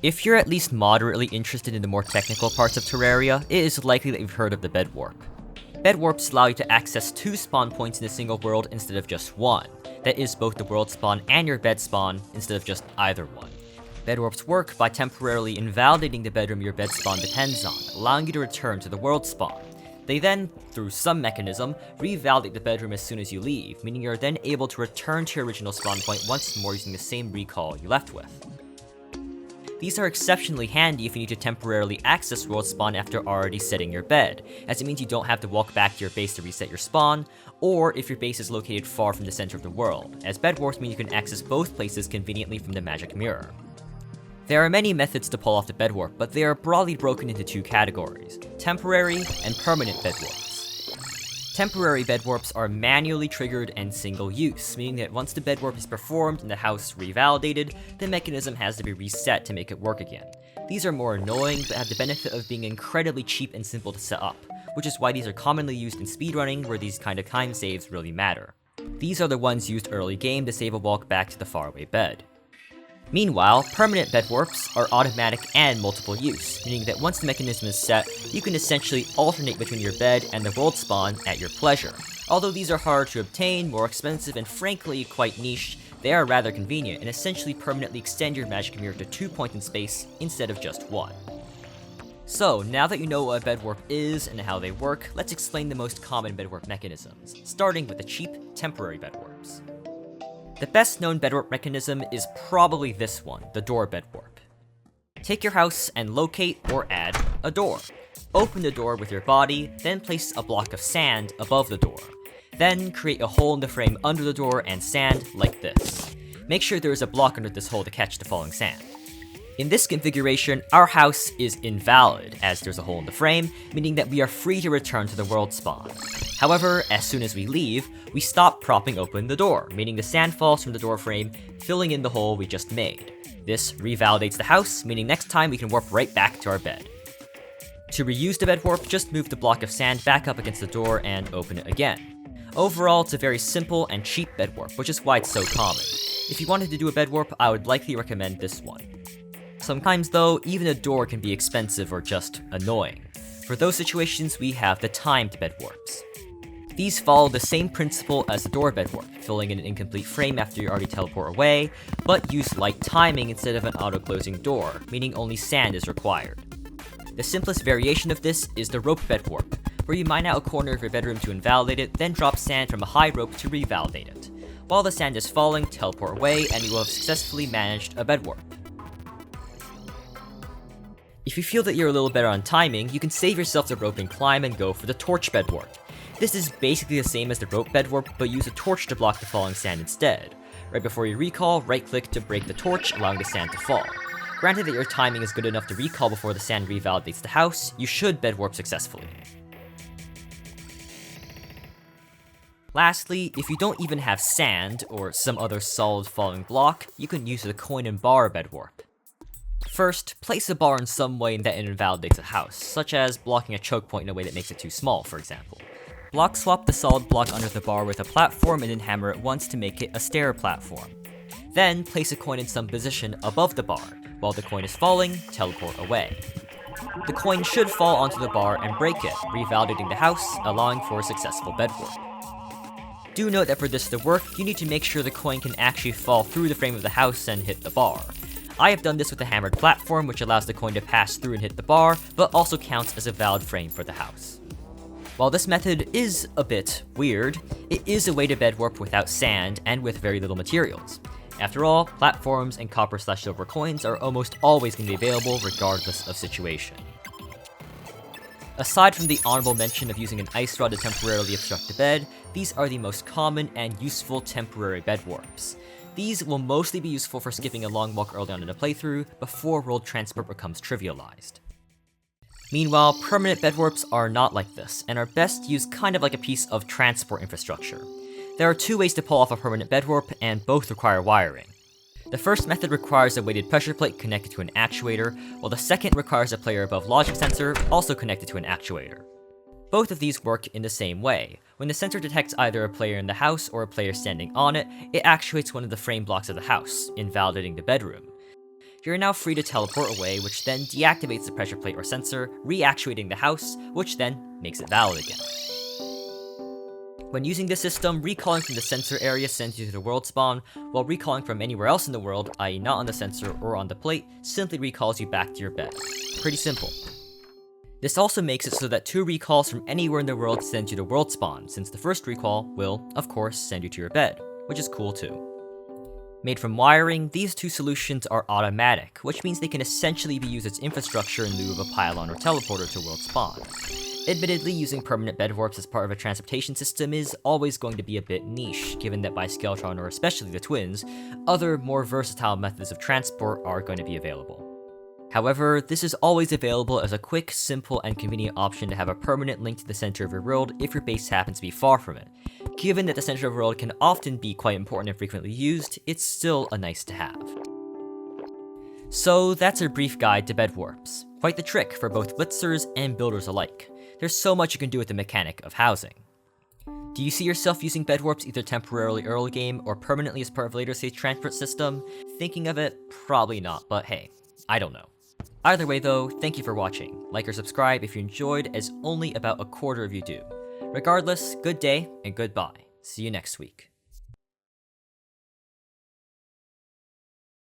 If you're at least moderately interested in the more technical parts of Terraria, it is likely that you've heard of the Bedwarp. Bedwarps allow you to access 2 spawn points in a single world instead of just 1. That is both the world spawn and your bed spawn instead of just either one. Bedwarps work by temporarily invalidating the bedroom your bed spawn depends on, allowing you to return to the world spawn. They then, through some mechanism, revalidate the bedroom as soon as you leave, meaning you're then able to return to your original spawn point once more using the same recall you left with. These are exceptionally handy if you need to temporarily access world spawn after already setting your bed, as it means you don't have to walk back to your base to reset your spawn, or if your base is located far from the center of the world, as Bedwarps mean you can access both places conveniently from the magic mirror. There are many methods to pull off the Bedwarp, but they are broadly broken into 2 categories: temporary and permanent Bedwarps. Temporary Bedwarps are manually triggered and single-use, meaning that once the Bedwarp is performed and the house revalidated, the mechanism has to be reset to make it work again. These are more annoying, but have the benefit of being incredibly cheap and simple to set up, which is why these are commonly used in speedrunning where these kind of time saves really matter. These are the ones used early game to save a walk back to the faraway bed. Meanwhile, permanent Bedwarps are automatic and multiple use, meaning that once the mechanism is set, you can essentially alternate between your bed and the world spawn at your pleasure. Although these are hard to obtain, more expensive, and frankly quite niche, they are rather convenient and essentially permanently extend your magic mirror to 2 points in space instead of just 1. So, now that you know what a Bedwarp is and how they work, let's explain the most common Bedwarp mechanisms, starting with the cheap, temporary Bedwarps. The best known Bedwarp mechanism is probably this one, the door Bedwarp. Take your house and locate or add a door. Open the door with your body, then place a block of sand above the door. Then create a hole in the frame under the door and sand like this. Make sure there is a block under this hole to catch the falling sand. In this configuration, our house is invalid, as there's a hole in the frame, meaning that we are free to return to the world spawn. However, as soon as we leave, we stop propping open the door, meaning the sand falls from the door frame, filling in the hole we just made. This revalidates the house, meaning next time we can warp right back to our bed. To reuse the Bedwarp, just move the block of sand back up against the door and open it again. Overall, it's a very simple and cheap Bedwarp, which is why it's so common. If you wanted to do a Bedwarp, I would likely recommend this one. Sometimes though, even a door can be expensive or just annoying. For those situations, we have the timed Bedwarps. These follow the same principle as the door Bedwarp, filling in an incomplete frame after you already teleport away, but use light timing instead of an auto-closing door, meaning only sand is required. The simplest variation of this is the rope Bedwarp, where you mine out a corner of your bedroom to invalidate it, then drop sand from a high rope to revalidate it. While the sand is falling, teleport away, and you will have successfully managed a Bedwarp. If you feel that you're a little better on timing, you can save yourself the rope and climb and go for the torch Bedwarp. This is basically the same as the rope Bedwarp, but use a torch to block the falling sand instead. Right before you recall, right-click to break the torch, allowing the sand to fall. Granted that your timing is good enough to recall before the sand revalidates the house, you should Bedwarp successfully. Lastly, if you don't even have sand, or some other solid falling block, you can use the coin and bar Bedwarp. First, place a bar in some way that it invalidates a house, such as blocking a choke point in a way that makes it too small, for example. Block swap the solid block under the bar with a platform and then hammer it once to make it a stair platform. Then, place a coin in some position above the bar. While the coin is falling, teleport away. The coin should fall onto the bar and break it, revalidating the house, allowing for a successful Bedwarp. Do note that for this to work, you need to make sure the coin can actually fall through the frame of the house and hit the bar. I have done this with a hammered platform, which allows the coin to pass through and hit the bar, but also counts as a valid frame for the house. While this method is a bit weird, it is a way to Bedwarp without sand and with very little materials. After all, platforms and copper/silver coins are almost always going to be available regardless of situation. Aside from the honorable mention of using an ice rod to temporarily obstruct the bed, these are the most common and useful temporary Bedwarps. These will mostly be useful for skipping a long walk early on in a playthrough, before world transport becomes trivialized. Meanwhile, permanent Bedwarps are not like this, and are best used kind of like a piece of transport infrastructure. There are 2 ways to pull off a permanent Bedwarp, and both require wiring. The first method requires a weighted pressure plate connected to an actuator, while the second requires a player above logic sensor, also connected to an actuator. Both of these work in the same way. When the sensor detects either a player in the house or a player standing on it, it actuates one of the frame blocks of the house, invalidating the bedroom. You're now free to teleport away, which then deactivates the pressure plate or sensor, reactuating the house, which then makes it valid again. When using this system, recalling from the sensor area sends you to the world spawn, while recalling from anywhere else in the world, i.e. not on the sensor or on the plate, simply recalls you back to your bed. Pretty simple. This also makes it so that 2 recalls from anywhere in the world sends you to world spawn, since the first recall will, of course, send you to your bed, which is cool too. Made from wiring, these 2 solutions are automatic, which means they can essentially be used as infrastructure in lieu of a pylon or teleporter to world spawn. Admittedly, using permanent bedwarps as part of a transportation system is always going to be a bit niche, given that by Skeletron or especially the twins, other more versatile methods of transport are going to be available. However, this is always available as a quick, simple, and convenient option to have a permanent link to the center of your world if your base happens to be far from it. Given that the center of the world can often be quite important and frequently used, it's still a nice to have. So that's our brief guide to bedwarps. Quite the trick for both blitzers and builders alike. There's so much you can do with the mechanic of housing. Do you see yourself using bedwarps either temporarily early game or permanently as part of later stage transport system? Thinking of it? Probably not, but hey, I don't know. Either way though, thank you for watching. Like or subscribe if you enjoyed, as only about a quarter of you do. Regardless, good day and goodbye. See you next week.